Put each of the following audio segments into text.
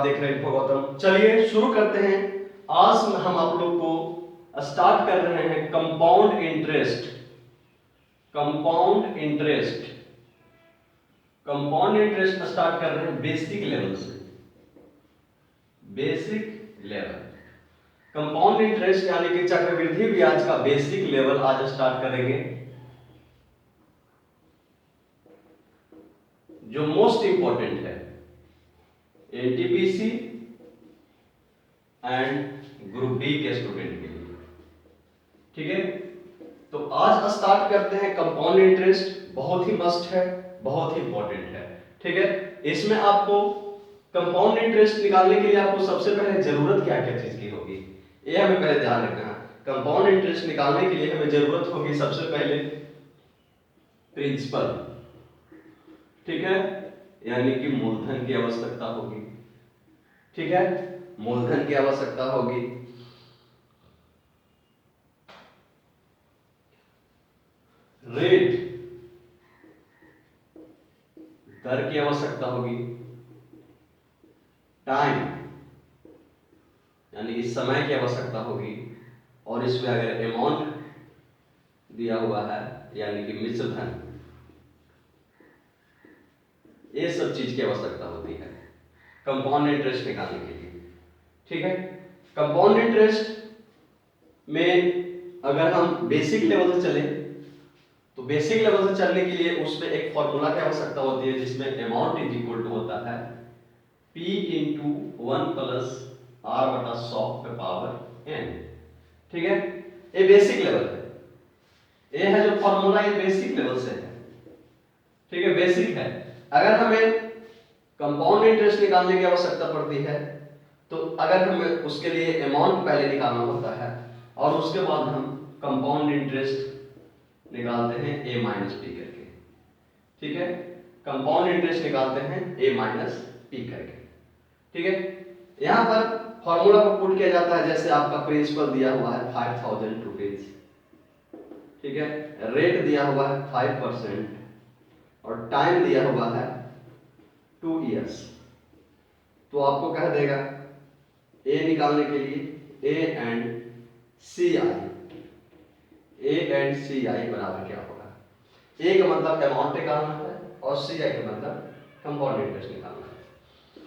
आप देख रहे हैं गौतम। चलिए शुरू करते हैं। आज हम आप लोग को स्टार्ट कर रहे हैं compound interest. Compound interest start कर रहे हैं बेसिक लेवल से। बेसिक लेवल कंपाउंड इंटरेस्ट यानी कि चक्रवृद्धि ब्याज का बेसिक लेवल आज स्टार्ट करेंगे। जो मोस्ट इंपॉर्टेंट है एनटीपीसी एंड ग्रुप डी के स्टूडेंट के लिए। ठीक है, तो आज स्टार्ट करते हैं कंपाउंड इंटरेस्ट। बहुत ही मस्ट है, बहुत ही इंपॉर्टेंट है। ठीक है, इसमें आपको कंपाउंड इंटरेस्ट निकालने के लिए आपको सबसे पहले जरूरत क्या क्या चीज की होगी, ये हमें पहले ध्यान रखना है। कंपाउंड इंटरेस्ट निकालने के लिए हमें जरूरत होगी सबसे पहले प्रिंसिपल। ठीक है, यानी कि मूलधन की आवश्यकता होगी। ठीक है, मूलधन की आवश्यकता होगी। रेट दर की आवश्यकता होगी। टाइम यानी कि समय की आवश्यकता होगी। और इसमें अगर अमाउंट दिया हुआ है यानी कि मिश्र धन, ये सब चीज की आवश्यकता होती है कंपाउंड इंटरेस्ट निकालने के लिए। ठीक है, कंपाउंड इंटरेस्ट में अगर हम बेसिक लेवल से चले तो बेसिक लेवल से चलने के लिए उसमें एक फॉर्मूला की आवश्यकता होती है जिसमें अमाउंट इज इक्वल टू होता है P इंटू 1 प्लस R बटा 100 पे पावर n। ठीक है, ये बेसिक लेवल है। ये है जो फॉर्मूला, ये बेसिक लेवल से है। ठीक है, बेसिक है। अगर हमें कंपाउंड इंटरेस्ट निकालने की आवश्यकता पड़ती है तो अगर हमें उसके लिए अमाउंट पहले निकालना होता है और उसके बाद हम कंपाउंड इंटरेस्ट निकालते हैं a माइनस पी करके। ठीक है, कंपाउंड इंटरेस्ट निकालते हैं a माइनस पी करके। ठीक है, यहां पर फॉर्मूला को पुट किया जाता है जैसे आपका प्रिंसिपल दिया हुआ है 5000 रुपीज। ठीक है, रेट दिया हुआ है 5% और टाइम दिया हुआ है 2 इयर्स। तो आपको कह देगा ए निकालने के लिए ए एंड सी आई बराबर क्या होगा। ए का मतलब अमाउंट निकालना है और सी आई का मतलब कंपाउंड इंटरेस्ट निकालना है।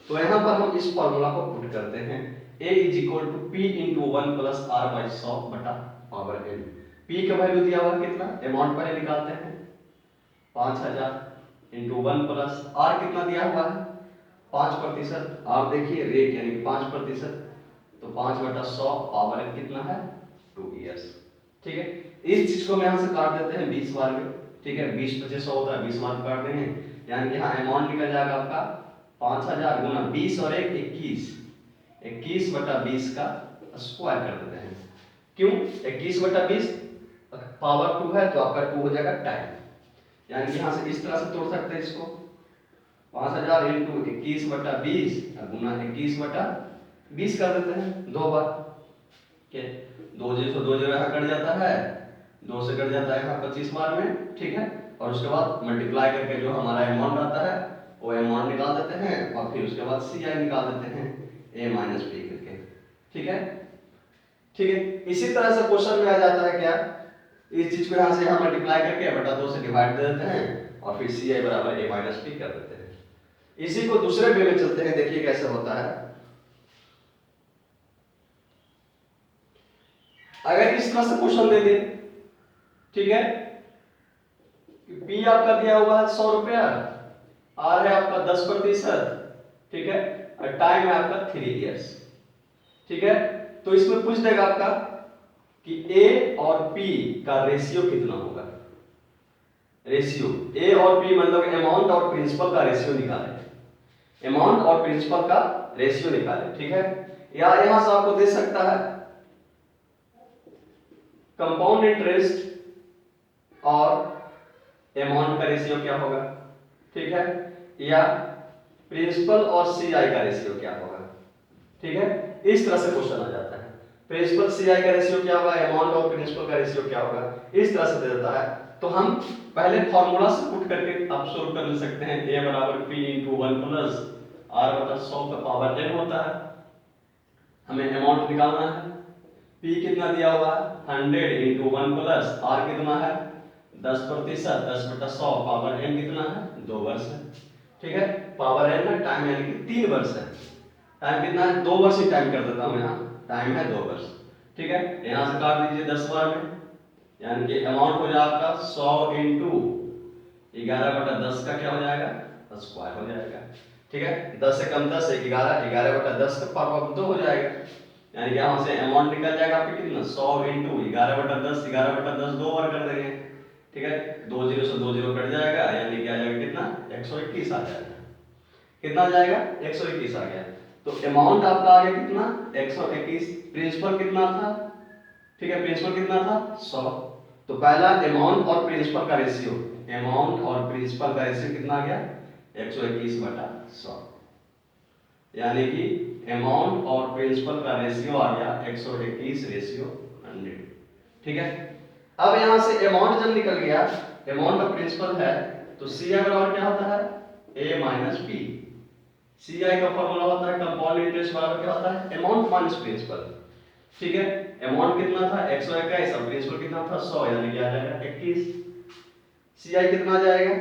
तो यहां पर हम इस फॉर्मूला को पुट करते हैं a is equal to P into 1 plus R by 100 बटा पावर n। पी का वैल्यू दिया हुआ कितना, अमाउंट पहले निकालते हैं 5000 इंटू 1 प्लस आर कितना दिया हुआ है 5%। आप देखिए रेट यानी 5%, तो 5 बटा 100 पावर n कितना है 2 इयर्स। ठीक है, इस चीज को हम यहां से काट देते हैं 20 बार में। ठीक है, 20 × 100 होता है, 20 बार काट देंगे यानी कि यहाँ अमाउंट निकल जाएगा आपका 5000 गुना 20 और 1 21, 21 बटा 20 का स्क्वायर कर देते हैं। क्यों 21 बटा 20 पावर 2 है तो आपका 2 हो जाएगा टाइम। यानी कि यहाँ से इस तरह से तोड़ सकते हैं इसको 5000 इंटू 21 बटा 20 गुना 21 बटा 20 कर देते हैं 2 बार के 2 0 यहाँ कट जाता है, 2 से कट जाता है यहाँ 25 बार में। ठीक है, और उसके बाद मल्टीप्लाई करके जो हमारा अमाउंट आता है वो अमाउंट निकाल देते हैं और फिर उसके बाद सी आई निकाल देते हैं a माइनस पी करके। ठीक है, ठीक है, इसी तरह से क्वेश्चन में आ जाता है क्या, इस चीज को यहाँ से यहाँ मल्टीप्लाई करके बटा 2 से डिवाइड दे देते हैं और फिर सी आई बराबर a माइनस पी कर देते हैं। इसी को दूसरे वे में चलते हैं, देखिए कैसे होता है। अगर इस तरह से क्वेश्चन दे दे, ठीक है, P आपका दिया हुआ है 100 रुपया, R है आपका 10%, ठीक है, और टाइम है आपका 3 इयर्स। ठीक है, तो इसमें पूछ देगा आपका कि A और P का रेशियो कितना होगा। रेशियो A और P मतलब अमाउंट और प्रिंसिपल का रेशियो निकाले, अमाउंट और प्रिंसिपल का रेशियो निकाले। ठीक है, या यहां से आपको दे सकता है कंपाउंड इंटरेस्ट और अमाउंट का रेशियो क्या होगा। ठीक है, या प्रिंसिपल और सीआई का रेशियो क्या होगा। ठीक है, इस तरह से क्वेश्चन आ जाता है, प्रिंसिपल सीआई का रेशियो क्या होगा, अमाउंट और प्रिंसिपल का रेशियो क्या होगा, इस तरह से दे देता है। तो हम पहले फॉर्मूला से पुट करके आप सोल्व कर ले सकते हैं। a बराबर p इंटू 1 प्लस r/100 का पावर n होता है। हमें अमाउंट निकालना है। p कितना दिया हुआ है 100 इंटू 1 प्लस r कितना है 10%, 10/100 पावर n कितना है 2 वर्ष है। ठीक है, पावर n ना टाइम यानी कि 3 वर्ष है। टाइम कितना है 2 वर्ष ही टाइम कर देता हूँ, यहाँ टाइम है 2 वर्ष। ठीक है, यहाँ से काट दीजिए 10 बार में, यानी कि अमाउंट हो जाएगा आपका 100 इंटू 11/10 का क्या हो जाएगा स्क्वायर हो जाएगा। ठीक है, 10 से कम 10 11, 11/10 का पावर 2 हो जाएगा, यानी कि यहाँ से अमाउंट निकल जाएगा आपके कितना 100 इंटू 11/10, 11/10 2 बार कर देंगे। ठीक है, 2 0 से 2 0 कट जाएगा, यानी कि आ जाएगा कितना 121 आ जाएगा। कितना आ जाएगा 121 आ गया। तो अमाउंट आपका आ गया कितना 121। प्रिंसिपल कितना था, ठीक है, प्रिंसिपल कितना था 100। तो पहला अमाउंट और प्रिंसिपल का रेशियो, अमाउंट और प्रिंसिपल का रेशियो कितना आ गया 121/100, यानी कि अमाउंट और प्रिंसिपल का रेशियो आ गया 121/100। ठीक है, अब यहां से अमाउंट जब निकल गया, अमाउंट और प्रिंसिपल है, तो CI बराबर क्या होता है A माइनस P। CI का फॉर्मूला होता है कंपाउंड इंटरेस्ट बराबर क्या होता है अमाउंट माइनस प्रिंसिपल। ठीक है, अमाउंट कितना था 121 और प्रिंसिपल कितना था 100, यानी कि आ जाएगा 21। CI कितना आ जाएगा,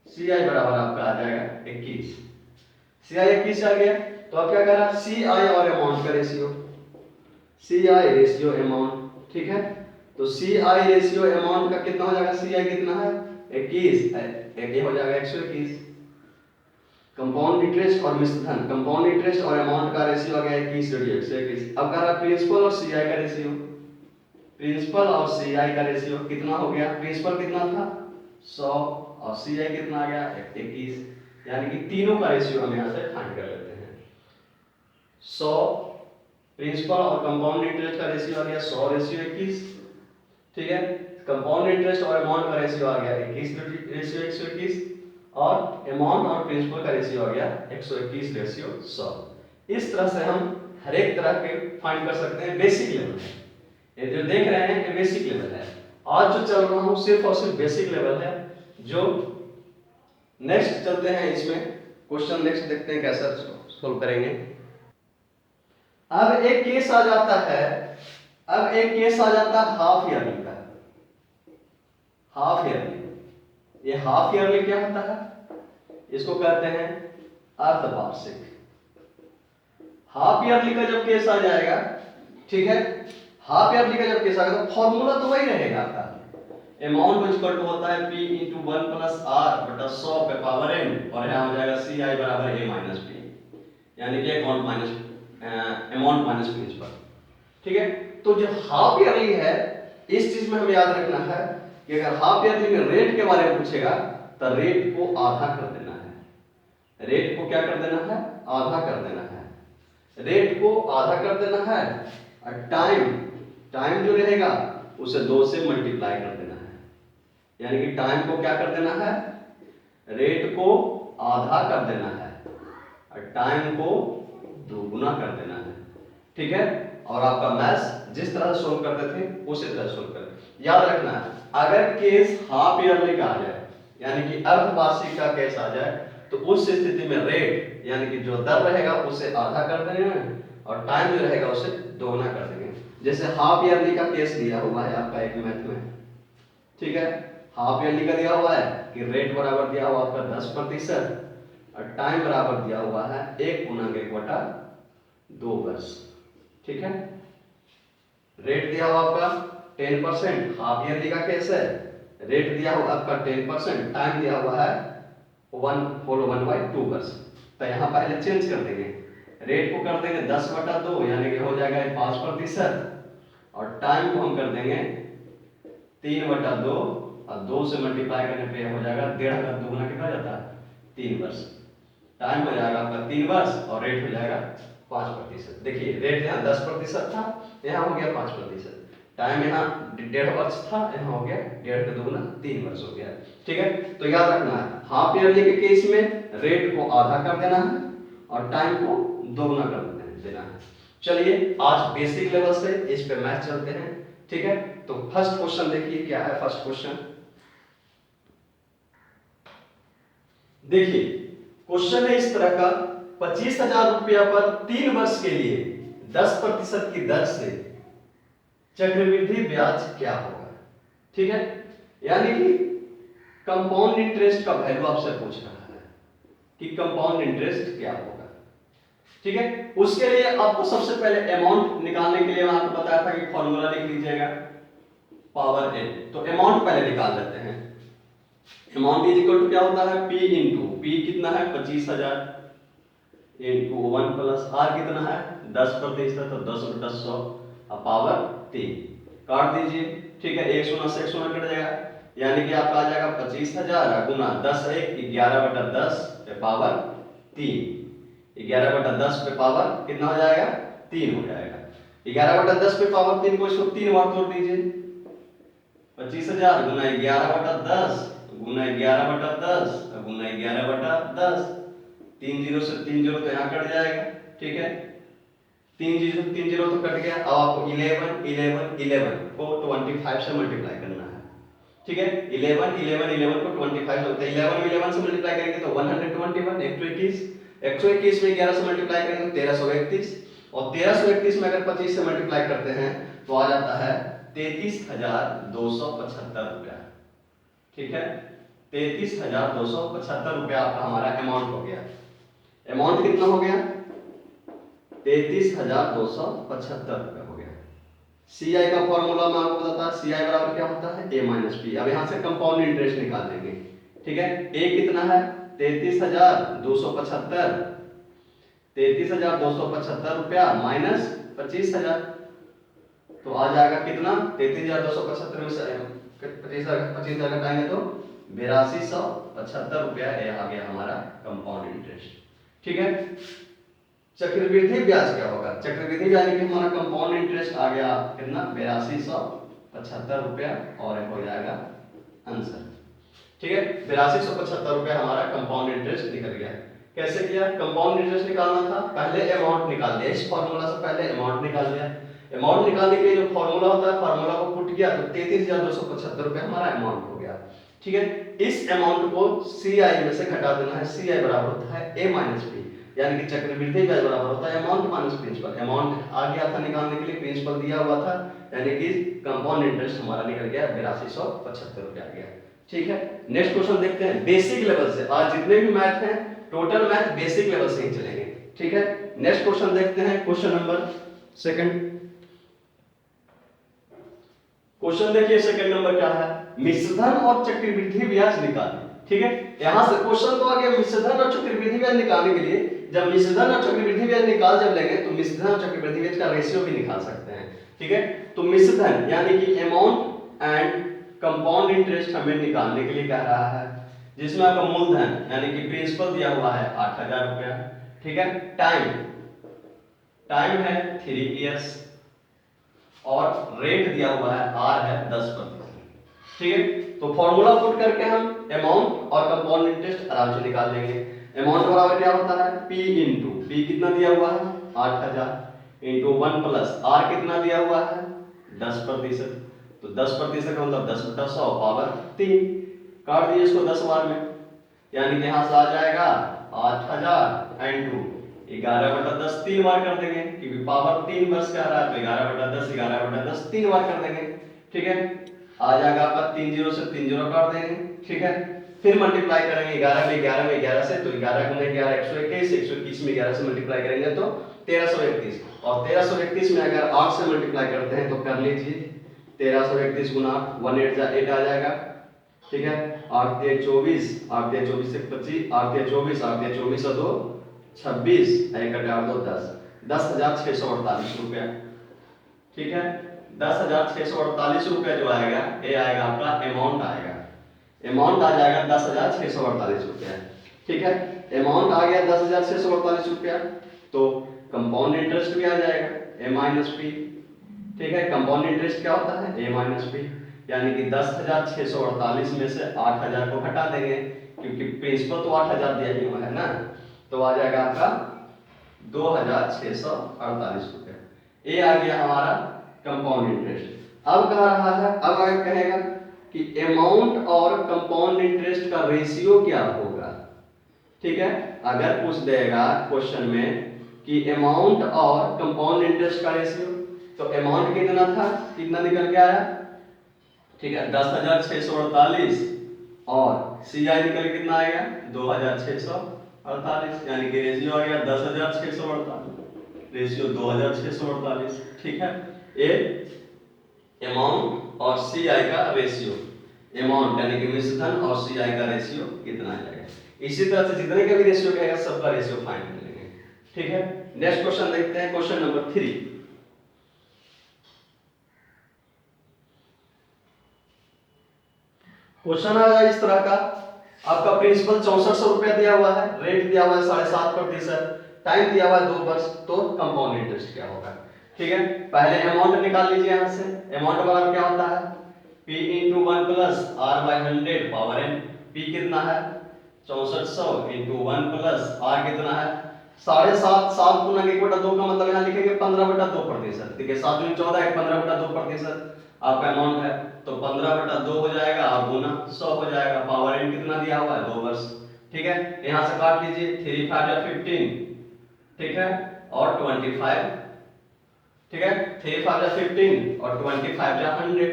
CI बराबर आपका आ जाएगा 21। CI 21 आ गया, तो अब क्या करा CI और अमाउंट का रेशियो, CI रेशियो अमाउंट। ठीक है, तो CI रेशियो अमाउंट का कितना हो जाएगा, CI कितना है 21, ये हो जाएगा 121। कंपाउंड इंटरेस्ट और मिश्र धन, कंपाउंड इंटरेस्ट और अमाउंट का रेशियो आ गया 21/121। अब कह रहा प्रिंसिपल और CI का रेशियो, प्रिंसिपल और CI का रेशियो कितना हो गया, प्रिंसिपल कितना था 100 और CI कितना आ गया 21, यानी कि तीनों का रेशियो हम यहाँ से फाइंड कर लेते हैं। 100 प्रिंसिपल और कंपाउंड इंटरेस्ट का रेशियो आ गया 100/21। ठीक है, कंपाउंड इंटरेस्ट और अमाउंट का रेशियो आ गया 21/121 और अमाउंट और प्रिंसिपल का रेशियो आ गया 121/100। इस तरह से हम हर एक तरह के फाइंड कर सकते हैं। बेसिक लेवल है ये जो देख रहे हैं, ये बेसिक लेवल है। आज जो चल रहा हूं सिर्फ और सिर्फ बेसिक लेवल है। जो नेक्स्ट चलते हैं, इसमें क्वेश्चन नेक्स्ट देखते हैं कैसे सोल्व करेंगे। अब एक केस आ जाता है, अब एक केस आ जाता है हाफ ईयरली का। हाफ ईयरली, ये हाफ ईयरली क्या होता है, इसको कहते हैं अर्धवार्षिक। हाफ ईयरली का जब केस आ जाएगा, ठीक है, हाफ ईयरली का जब केस आएगा तो फॉर्मूला तो वही रहेगा आपका, अमाउंट इक्वल टू होता है P इंटू 1 प्लस R/100 पे पावर n, और यहाँ हो जाएगा CI बराबर A माइनस P, यानी कि अमाउंट माइनस प्रिंसिपल। ठीक है, तो जो हाफ ईयरली है, इस चीज में हमें याद रखना है कि अगर हाफ ईयरली में रेट के बारे में पूछेगा तो रेट को आधा कर देना है। रेट को क्या कर देना है, आधा कर देना है। रेट को आधा कर देना है और टाइम जो रहेगा उसे 2 से मल्टीप्लाई कर देना है, यानी कि टाइम को क्या कर देना है, रेट को आधा कर देना है और टाइम को दोगुना कर देना है। ठीक है, और आपका मैथ्स जिस तरह से सोल्व करते थे उसी तरह सोल्व करें। याद रखना है, अगर केस हाफ ईयरली का आ जाए, यानी कि अर्धवार्षिक का केस आ जाए, तो उस स्थिति में रेट यानी कि जो दर रहेगा उसे आधा कर देना है और टाइम जो रहेगा उसे दोगुना कर देंगे। जैसे हाफ ईयरली का केस दिया हुआ है आपका एक मैथ में, ठीक है, हाफ ईयरली का दिया हुआ है कि रेट बराबर दिया हुआ आपका 10% और टाइम बराबर दिया हुआ है 1/1/2 वर्ष। ठीक है, रेट दिया हुआ आपका 10%, हाफ ईयरली का केस है, रेट दिया हुआ आपका 10%, टाइम दिया हुआ है 1/2 वर्ष। तो यहाँ पहले चेंज कर देंगे, रेट को कर देंगे 10/2, यानी कि हो जाएगा 5%, और टाइम को हम कर देंगे 3/2 और 2 से मल्टीप्लाई करने पे हो जाएगा 1.5 का दोगुना कितना जाता है 3 वर्ष। टाइम हो जाएगा आपका 3 वर्ष और रेट हो जाएगा 5%। देखिए रेट यहाँ 10% था, यहाँ हो गया 5%। टाइम यहाँ 1.5 वर्ष था, यहाँ हो गया 1.5 का दोगुना 3 वर्ष हो गया। ठीक है, तो याद रखना है हाफ ईयरली के केस में रेट को आधा कर देना है और टाइम को दोगुना कर देना है। चलिए आज बेसिक लेवल से इस पे मैथ चलते हैं। ठीक है, तो फर्स्ट क्वेश्चन देखिए क्या है। फर्स्ट क्वेश्चन देखिए, क्वेश्चन है इस तरह का, 25,000 रुपया पर 3 वर्ष के लिए 10% की दर से चक्रवृद्धि ब्याज क्या होगा। ठीक है, यानी कि कंपाउंड इंटरेस्ट का वैल्यू आपसे पूछ रहा है कि कंपाउंड इंटरेस्ट क्या होगा। ठीक है, उसके लिए आपको सबसे पहले अमाउंट निकालने के लिए मैं आपको बताया था कि फॉर्मूला लिख लीजिएगा पावर n। तो अमाउंट पहले निकाल लेते हैं। अमाउंट इज इक्वल टू क्या होता है, p इंटू p कितना है 25,000 इंटू 1 प्लस r कितना है 10%, तो 10/100 पावर 3 काट दीजिए। ठीक है, 1 शून्य से 1 शून्य कट जाएगा, यानी कि आपका आ जाएगा 25,000 गुना 10 1 11/10 पे पावर 3। 11/10 पे पावर कितना हो जाएगा 3 हो जाएगा। 11/10 पे पावर 3 को इसको 3 बार तोड़ दीजिए। 25,000 गुना 11/10 गुना 11/10 गुना 11/10, 3 जीरो से 3 जीरो तो यहाँ कट जाएगा। ठीक है, 3 जीरो तो कट गया। अब आपको 11 11 11 को 25 से मल्टीप्लाई करना है। ठीक है, 11 11 11 को 25 से, तो 11 में 11 से मल्टीप्लाई करेंगे तो 121 121 में 11 से मल्टीप्लाई करेंगे तो 1331, और 1331 में अगर 25 से मल्टीप्लाई करते हैं तो आ जाता है 33,275 रुपया। ठीक है, 33,275 रुपया आपका हमारा अमाउंट हो गया। अमाउंट कितना हो गया 33,275 रुपया हो गया। CI का फॉर्मूला मैं आपको बताता है, CI बराबर क्या होता है a माइनस p। अब यहाँ से कंपाउंड इंटरेस्ट निकाल देंगे। ठीक है, a कितना है 33,275, 33,275 रुपया माइनस 25,000, तो आ जाएगा कितना 33,275 में से 25,000 घटाएंगे तो 8275 रुपया आ गया हमारा कंपाउंड इंटरेस्ट। ठीक है, चक्रवृद्धि ब्याज क्या होगा, चक्रवृद्धि ब्याज में हमारा कंपाउंड इंटरेस्ट आ गया कितना 8275 रुपया, और हो जाएगा आंसर। ठीक है, 8275 रुपया हमारा कंपाउंड इंटरेस्ट निकल गया। कैसे किया, कंपाउंड इंटरेस्ट निकालना था, पहले अमाउंट निकाल दिया, इस फॉर्मूला से पहले अमाउंट निकाल दिया। अमाउंट निकालने के लिए जो फॉर्मूला होता है, फॉर्मूला को पुट किया तो 33,275 रुपया हमारा अमाउंट हो गया। ठीक है, इस अमाउंट को CI में से घटा देना है। CI बराबर होता है a माइनस p, यानी कि चक्रवृद्धि ब्याज बराबर होता है अमाउंट माइनस प्रिंसिपल। अमाउंट आ गया था निकालने के लिए, प्रिंसिपल दिया हुआ था, यानी कि कंपाउंड इंटरेस्ट हमारा निकल गया 8275 रुपया आ गया। ठीक है, नेक्स्ट क्वेश्चन देखते हैं बेसिक लेवल से। आज जितने भी मैथ हैं टोटल मैथ बेसिक लेवल से ही चलेंगे। ठीक है, नेक्स्ट क्वेश्चन देखते हैं, क्वेश्चन नंबर सेकंड। क्वेश्चन देखिए सेकंड नंबर क्या है, मिश्रधन और चक्रवृद्धि ब्याज निकालें। ठीक है, यहां से क्वेश्चन तो आ गया मिश्रधन और चक्रवृद्धि ब्याज निकालने के लिए। जब मिश्रधन और चक्रवृद्धि ब्याज निकाल जब लेंगे तो मिश्रधन और चक्रवृद्धि ब्याज का रेशियो भी निकाल सकते हैं। ठीक है, तो मिश्रधन यानी कि अमाउंट एंड कंपाउंड इंटरेस्ट हमें निकालने के लिए कह रहा है, जिसमें आपका मूलधन यानी कि प्रिंसिपल दिया हुआ है 8,000 रुपया। ठीक है, टाइम है 3 इयर्स, और रेट दिया हुआ है R है 10%। ठीक है, तो फॉर्मूला पुट करके हम अमाउंट और कंपाउंड इंटरेस्ट आराम से निकाल लेंगे। अमाउंट बराबर क्या होता है P इंटू P कितना दिया हुआ है 8,000 इंटू 1 प्लस R कितना दिया हुआ है 10%, तो 10% का मतलब 10/100 पावर 3। काट दिए इसको 10 बार में, यानी कि यहां से आ जाएगा 8,000 इंटू 11/10 3 बार कर देंगे, क्योंकि पावर 3 बस कह रहा है तो 11/10 3 बार कर देंगे। ठीक है, आ जाएगा आपका 3 जीरो से 3 जीरो काट देंगे। ठीक है, फिर मल्टीप्लाई करेंगे 11 में 11 से, तो 11 गुना 11 121, 121 में 11 से मल्टीप्लाई करेंगे तो 1331, और 1331 में अगर 8 से मल्टीप्लाई करते हैं तो कर लीजिए 1331 गुना 1 8 आ जाएगा। ठीक है, 8 3 24, 8 3 24 से 25, 8 3 24, 8 3 24 और 2 26, 1 8 2 10, 10,648 रुपया। ठीक है, 10,648 रुपया जो आएगा ये आएगा आपका अमाउंट आएगा। अमाउंट आ जाएगा 10,648 रुपया। ठीक है, अमाउंट आ गया 10,648 रुपया, तो कंपाउंड इंटरेस्ट भी आ जाएगा a माइनस p। ठीक है, कंपाउंड इंटरेस्ट क्या होता है a माइनस p, यानी कि 10,648 में से 8,000 को घटा देंगे, क्योंकि प्रिंसिपल तो 8,000 दिया ही हुआ है ना, तो आ जाएगा आपका 2,648 रुपया। ये आ गया हमारा कंपाउंड इंटरेस्ट। अब कह रहा है, अब आगे कहेगा कि अमाउंट और कंपाउंड इंटरेस्ट का रेशियो क्या होगा। ठीक है। अगर पूछ देगा क्वेश्चन में कि अमाउंट और कंपाउंड इंटरेस्ट का रेशियो, तो अमाउंट कितना था, कितना निकल के आया, ठीक है 10,648 और सीआई निकल के कितना आएगा 2,648, यानी कि रेशियो आ गया 10,648, रेशियो 2,648। ठीक है, ये अमाउंट और सीआई का रेशियो, अमाउंट यानी कि मिश्रधन और सीआई का रेशियो कितना आ जाएगा। इसी तरह से जितने का भी रेशियो कहेगा सबका रेशियो फाइंड कर लेंगे। ठीक है, नेक्स्ट क्वेश्चन देखते हैं, क्वेश्चन नंबर 3। क्वेश्चन आया इस तरह का, आपका प्रिंसिपल 6400 रुपया दिया हुआ है, रेट दिया हुआ है 7.5%, टाइम दिया हुआ है 2 वर्ष, तो कंपाउंड इंटरेस्ट क्या होगा। ठीक है, पहले अमाउंट निकाल लीजिए यहां से। अमाउंट बराबर क्या होता है p into 1 plus r by 100 power n। p कितना है 6400 इंटू 1 प्लस r कितना है 7.5, 7 गुना 1/2 का मतलब यहाँ लिखेंगे 15/2%। ठीक है, 7 गुना 14 15/2% आपका अमाउंट है, तो 15/2 हो जाएगा और गुना 100 हो जाएगा। पावर n कितना दिया हुआ है 2 वर्ष। ठीक है, यहाँ से काट लीजिए 3 5 या 15, ठीक है, और 25, ठीक है 3 5 या 15 और 25 या 100।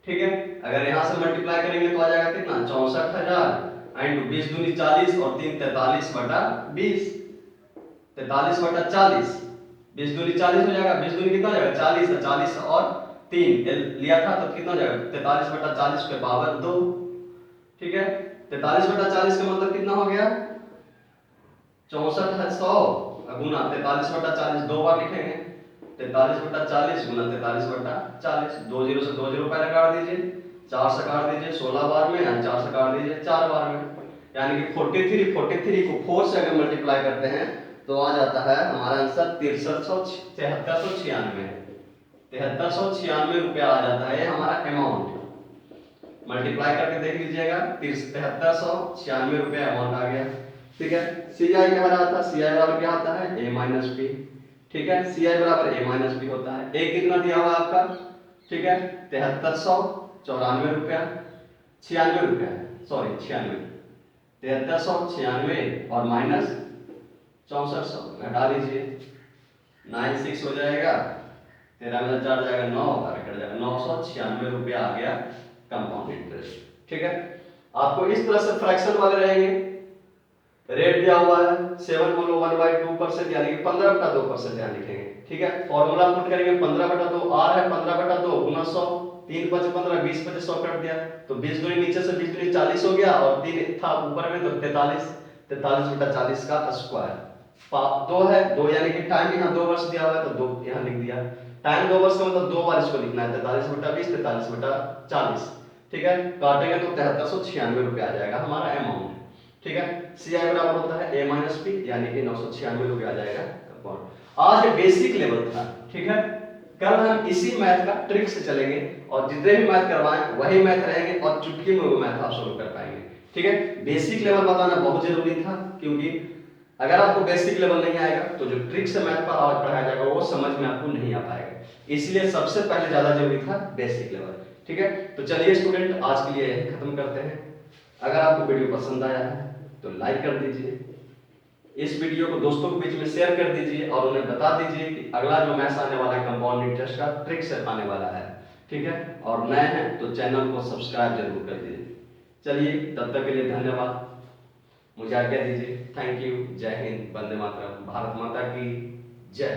ठीक है, अगर यहाँ से मल्टीप्लाई करेंगे तो आ जाएगा कितना 64,000 इंटू 20 दूनी 40 और 3 43/20, 43/40, 20 दूनी 40 हो जाएगा, 20 दूनी कितना हो जाएगा 40 है, 40 और 3 लिया था तो कितना हो जाएगा 43/40 पे पावर 2। ठीक है, 43/40 का मतलब कितना हो गया 6400 गुना 43/40, 2 बार लिखेंगे 43/40 गुना 43/40, 2 जीरो से 2 जीरो पहले काट दीजिए, 4 से काट दीजिए 16 बार में, 4 से काट दीजिए 4 बार में, यानी कि 43 को 4 से अगर मल्टीप्लाई करते हैं तो आ जाता है हमारा आंसर 7396 रुपया आ जाता है। ये हमारा अमाउंट मल्टीप्लाई करके देख लीजिएगा 7396 रुपया अमाउंट आ गया। ठीक है, सीआई क्या रहा था, सीआई बराबर क्या आता है a माइनस बी। ठीक है, सीआई बराबर a माइनस बी होता है। a कितना दिया हुआ आपका, ठीक है 7394 रुपया, 96 रुपया, सॉरी 96, 7396 और माइनस 6400 घटा लीजिए, 96 हो जाएगा, 13 में 4 जाएगा 9 और कट जाएगा 996 रुपया आ गया कंपाउंड इंटरेस्ट। ठीक है, आपको इस तरह से फ्रैक्शन वाले रहेंगे, रेट दिया हुआ है 7 बोलो 1/2% यानी कि 15/2% यहाँ लिखेंगे। ठीक है, फॉर्मूला पुट करेंगे 15/2, r है 15/2 गुना 100, 3 5 15, 20 5 100 कट दिया, तो 20 दूनी नीचे से 20 दूनी 40 हो गया और 3 था ऊपर में तो 43, 43/40 का स्क्वायर। 2 है, 2 यानी कि टाइम यहाँ 2 वर्ष दिया हुआ है तो 2 यहाँ लिख दिया, टाइम 2 वर्ष का मतलब 2 बार इसको लिखना है 43/20, 43/40। ठीक है, काटेंगे तो 7396 रुपया आ जाएगा हमारा अमाउंट। ठीक है, सीआई बराबर होता है a माइनस बी यानी कि 996 रुपया आ जाएगा कंपाउंड। आज बेसिक लेवल था। ठीक है, कल हम इसी मैथ का ट्रिक से चलेंगे और जितने भी मैथ करवाएं वही मैथ रहेंगे और चुटकी में वो मैथ आप सोल्व कर पाएंगे। ठीक है, बेसिक लेवल बताना बहुत जरूरी था, क्योंकि अगर आपको बेसिक लेवल नहीं आएगा तो जो ट्रिक से मैथ पढ़ाया जाएगा वो समझ में आपको नहीं आ पाएगा, इसलिए सबसे पहले ज्यादा जरूरी था बेसिक लेवल। ठीक है, तो चलिए स्टूडेंट आज के लिए यही खत्म करते हैं। अगर आपको वीडियो पसंद आया है तो लाइक कर दीजिए, इस वीडियो को दोस्तों के बीच में शेयर कर दीजिए और उन्हें बता दीजिए कि अगला जो मैथ आने वाला है कंपाउंड इंटरेस्ट का ट्रिक से आने वाला है। ठीक है, और नए हैं तो चैनल को सब्सक्राइब जरूर कर दीजिए। चलिए तब तक के लिए धन्यवाद, मुझे आज्ञा दीजिए। थैंक यू, जय हिंद, वंदे मातरम, भारत माता की जय।